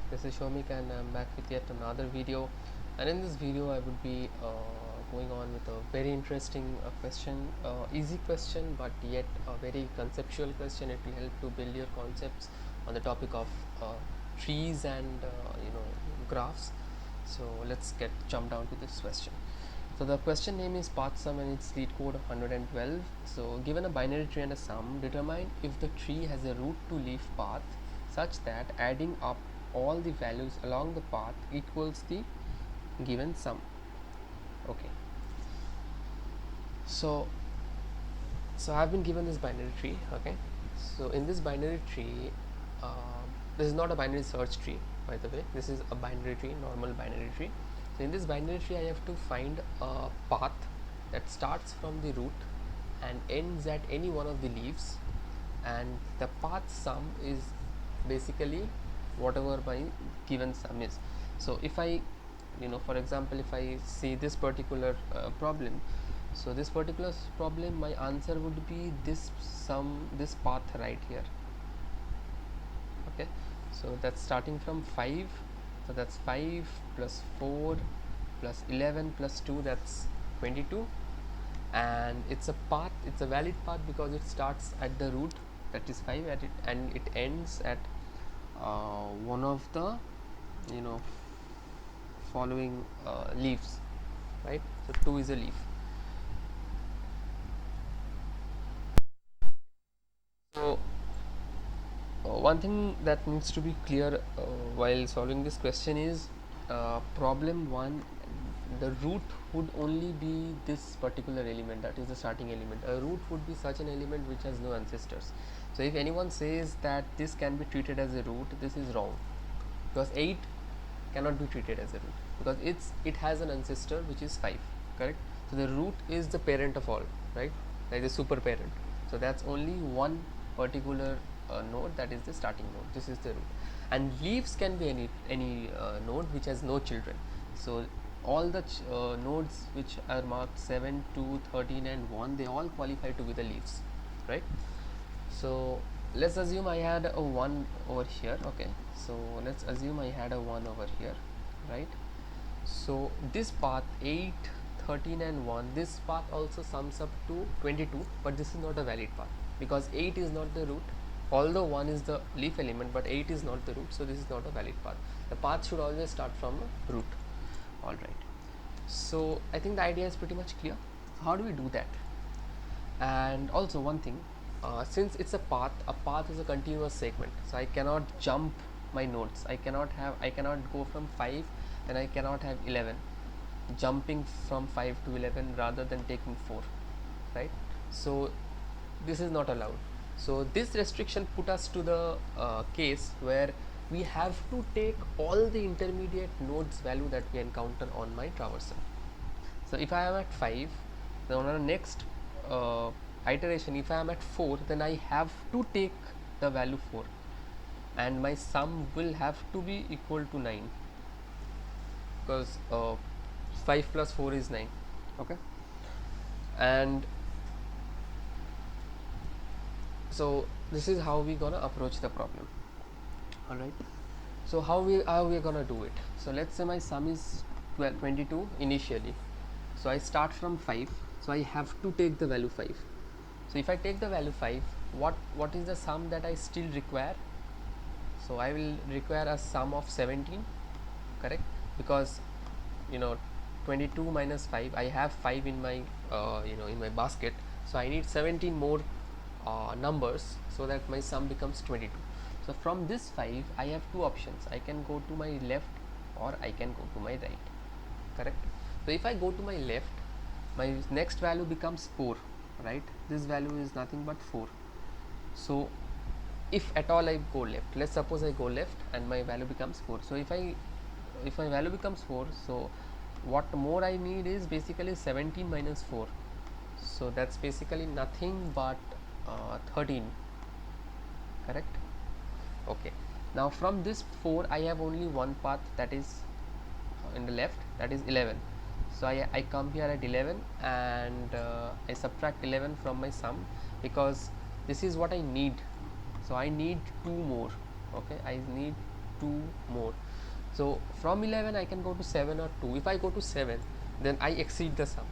This is Shomik and I'm back with yet another video, and in this video I would be going on with a very interesting question, easy question but yet a very conceptual question. It will help to build your concepts on the topic of trees and graphs. So let's get jump down to this question. So the question name is path sum and its lead code 112. So given a binary tree and a sum, determine if the tree has a root to leaf path such that adding up all the values along the path equals the given sum. Okay. So I've been given this binary tree. Okay. So in this binary tree, this is not a binary search tree, by the way. This is a binary tree, normal binary tree. So in this binary tree, I have to find a path that starts from the root and ends at any one of the leaves, and the path sum is basically whatever my given sum is. So if I, for example, if I see this particular problem, so this particular problem, my answer would be this sum, this path right here. Okay, so that's starting from 5, so that's 5 plus 4 plus 11 plus 2, that's 22, and it's a path, it's a valid path because it starts at the root, that is 5, at it, and it ends at one of the following leaves, right? So 2 is a leaf. So one thing that needs to be clear while solving this question is problem 1, the root would only be this particular element, that is the starting element. A root would be such an element which has no ancestors. So if anyone says that this can be treated as a root, this is wrong, because 8 cannot be treated as a root because it has an ancestor which is 5, correct? So the root is the parent of all, right? Like the super parent. So that's only one particular node, that is the starting node. This is the root, and leaves can be any node which has no children. So all the nodes which are marked 7, 2, 13 and 1, they all qualify to be the leaves, right? So let's assume I had a 1 over here. Okay, so let's assume I had a 1 over here, right? So this path 8, 13 and 1, this path also sums up to 22, but this is not a valid path because 8 is not the root, although 1 is the leaf element, but 8 is not the root, so this is not a valid path. The path should always start from a root. Alright, so I think the idea is pretty much clear. So how do we do that? And also one thing, since it's a path is a continuous segment, so I cannot jump my nodes. I cannot go from 5 and I cannot have 11, jumping from 5 to 11 rather than taking 4, right? So this is not allowed. So this restriction put us to the case where we have to take all the intermediate nodes value that we encounter on my traversal. So if I am at 5, then on the next iteration, if I am at 4, then I have to take the value 4, and my sum will have to be equal to 9 because 5 plus 4 is 9. Okay, and so this is how we gonna approach the problem. All right, so how we gonna do it? So let's say my sum is 22 initially, so I start from 5, so I have to take the value 5. So if I take the value 5, what is the sum that I still require? So I will require a sum of 17, correct? Because 22 minus 5, I have 5 in my in my basket, so I need 17 more numbers so that my sum becomes 22. So from this 5, I have two options. I can go to my left or I can go to my right, correct? So if I go to my left, my next value becomes 4, right? This value is nothing but 4. So if at all I go left, let's suppose I go left and my value becomes 4. So if my value becomes 4, so what more I need is basically 17 minus 4, so that's basically nothing but 13, correct? Okay, now from this 4 I have only one path, that is in the left, that is 11. So I come here at 11 and I subtract 11 from my sum because this is what I need. So I need 2 more. Okay, I need 2 more. So from 11 I can go to 7 or 2. If I go to 7, then I exceed the sum,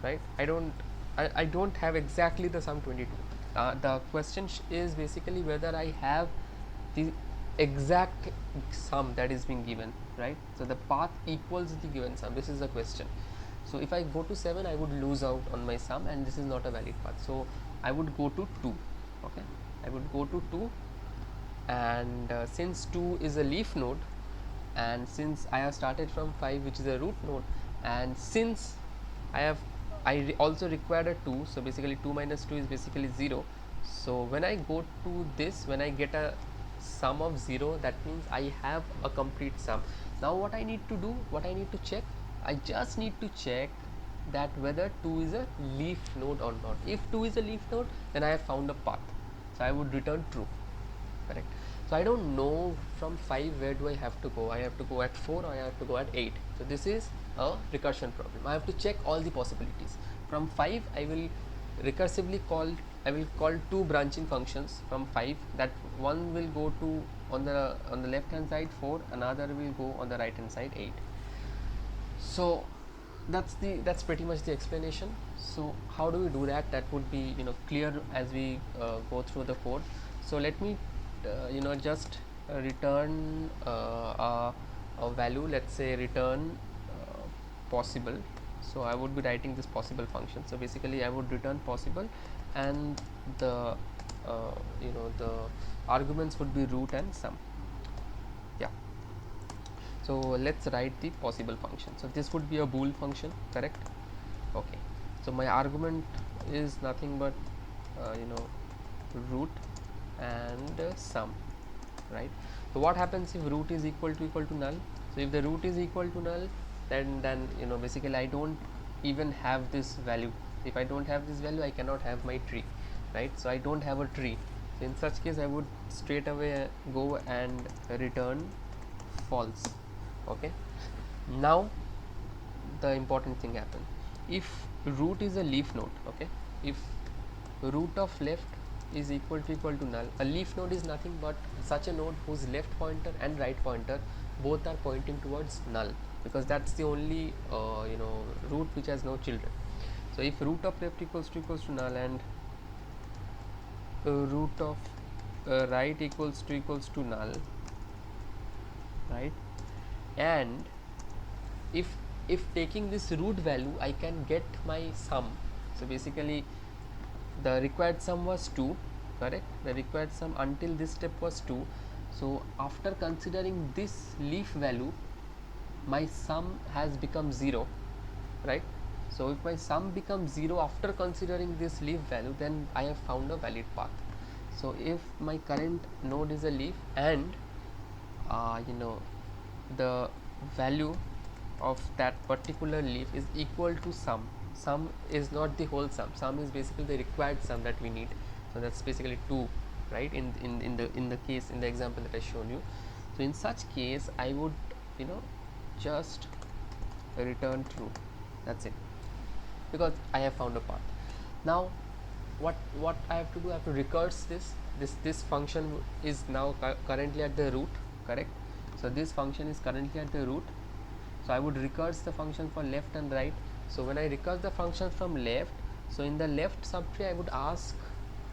right? I don't have exactly the sum 22. The question is basically whether I have the exact sum that is being given, right? So the path equals the given sum. This is the question. So if I go to 7, I would lose out on my sum, and this is not a valid path. So I would go to 2. Okay, I would go to 2, and since 2 is a leaf node, and since I have started from 5, which is a root node, and since I also required a 2, so basically 2 minus 2 is basically 0. So when I go to this, when I get a sum of 0, that means I have a complete sum. Now what I need to do, what I need to check, I just need to check that whether 2 is a leaf node or not. If 2 is a leaf node, then I have found a path, so I would return true, correct? So I don't know from 5 where do I have to go. I have to go at 4 or I have to go at 8. So this is a recursion problem. I have to check all the possibilities. From 5 I will recursively call, I will call 2 branching functions from 5. That one will go to on the left hand side 4, another will go on the right hand side 8. So that's pretty much the explanation. So how do we do that? That would be clear as we go through the code. So let me just return a value. Let's say return possible. So I would be writing this possible function. So basically I would return possible, and the the arguments would be root and sum. Yeah. So let's write the possible function. So this would be a bool function, correct? Okay. So my argument is nothing but root and sum, right? So what happens if root is equal to null? So if the root is equal to null, then basically I don't even have this value. If I don't have this value, I cannot have my tree, right? So I don't have a tree. So in such case I would straight away go and return false. Okay, now the important thing happens. If root is a leaf node, okay, if root of left is equal to null, a leaf node is nothing but such a node whose left pointer and right pointer both are pointing towards null, because that's the only root which has no children. So if root of left equals to null, and root of right equals to null, right, and if taking this root value I can get my sum. So basically the required sum was 2, correct? The required sum until this step was 2. So after considering this leaf value, my sum has become 0, right? So if my sum becomes 0 after considering this leaf value, then I have found a valid path. So if my current node is a leaf, and the value of that particular leaf is equal to sum. Sum is not the whole sum is basically the required sum that we need. So that's basically 2, right, in the case, in the example that I shown you. So in such case I would just return true. That's it, because I have found a path. Now what I have to do, I have to recurse this function is now currently at the root, correct? So this function is currently at the root. So I would recurse the function for left and right. So when I recurse the function from left, so in the left subtree I would ask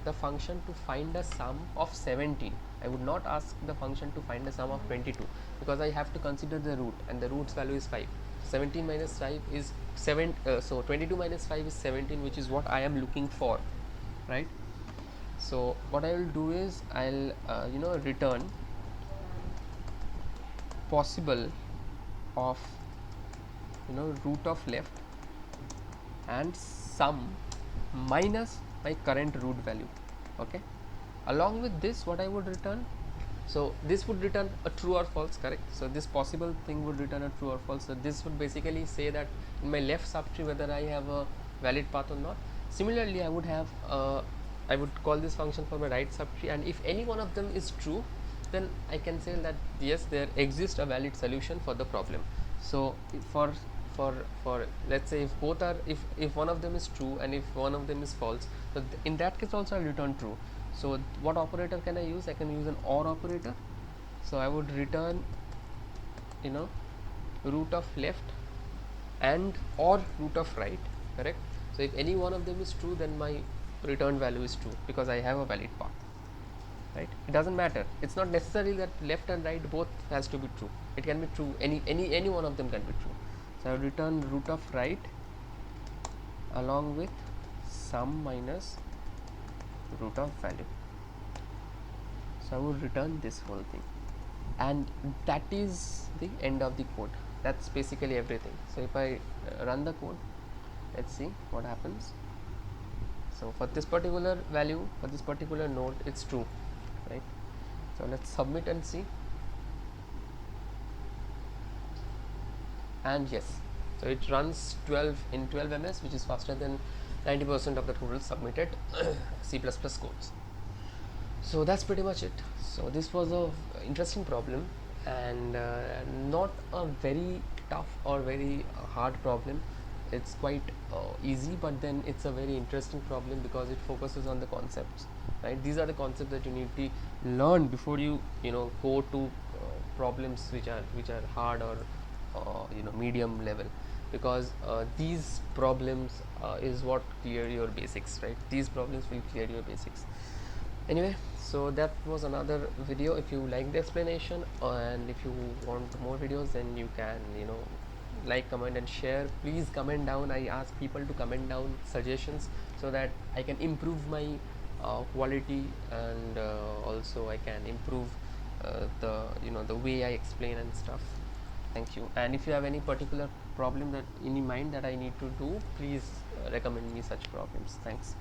the function to find a sum of 17. I would not ask the function to find a sum of 22, because I have to consider the root, and the root's value is 5. 17 minus 5 is 7. So 22 minus 5 is 17, which is what I am looking for, right? So what I will do is I'll return possible of root of left and sum minus my current root value. Okay, along with this what I would return, so this would return a true or false, correct? So this possible thing would return a true or false. So this would basically say that in my left subtree whether I have a valid path or not. Similarly I would have I would call this function for my right subtree, and if any one of them is true, then I can say that yes, there exists a valid solution for the problem. So for let's say if both are, if one of them is true and if one of them is false, so in that case also I'll return true. So what operator can I use? I can use an OR operator. So I would return, you know, root of left and or root of right, correct? So if any one of them is true, then my return value is true because I have a valid path, right? It doesn't matter, it's not necessary that left and right both has to be true. It can be true, any one of them can be true. So I would return root of right along with sum minus root of value. So I would return this whole thing, and that is the end of the code. That's basically everything. So if I run the code, let's see what happens. So for this particular value, for this particular node, it's true, right? So let's submit and see. And yes, so it runs 12 in 12 ms, which is faster than 90% of the total submitted C++ codes. So that's pretty much it. So this was a interesting problem, and not a very tough or very hard problem. It's quite easy, but then it's a very interesting problem because it focuses on the concepts, right? These are the concepts that you need to learn before you go to problems which are hard or medium level, because these problems is what clear your basics, right? These problems will clear your basics. Anyway, so that was another video. If you like the explanation and if you want more videos, then you can like, comment and share. Please comment down. I ask people to comment down suggestions so that I can improve my quality, and also I can improve the way I explain and stuff. Thank you. And if you have any particular problem that in your mind that I need to do, please recommend me such problems. Thanks.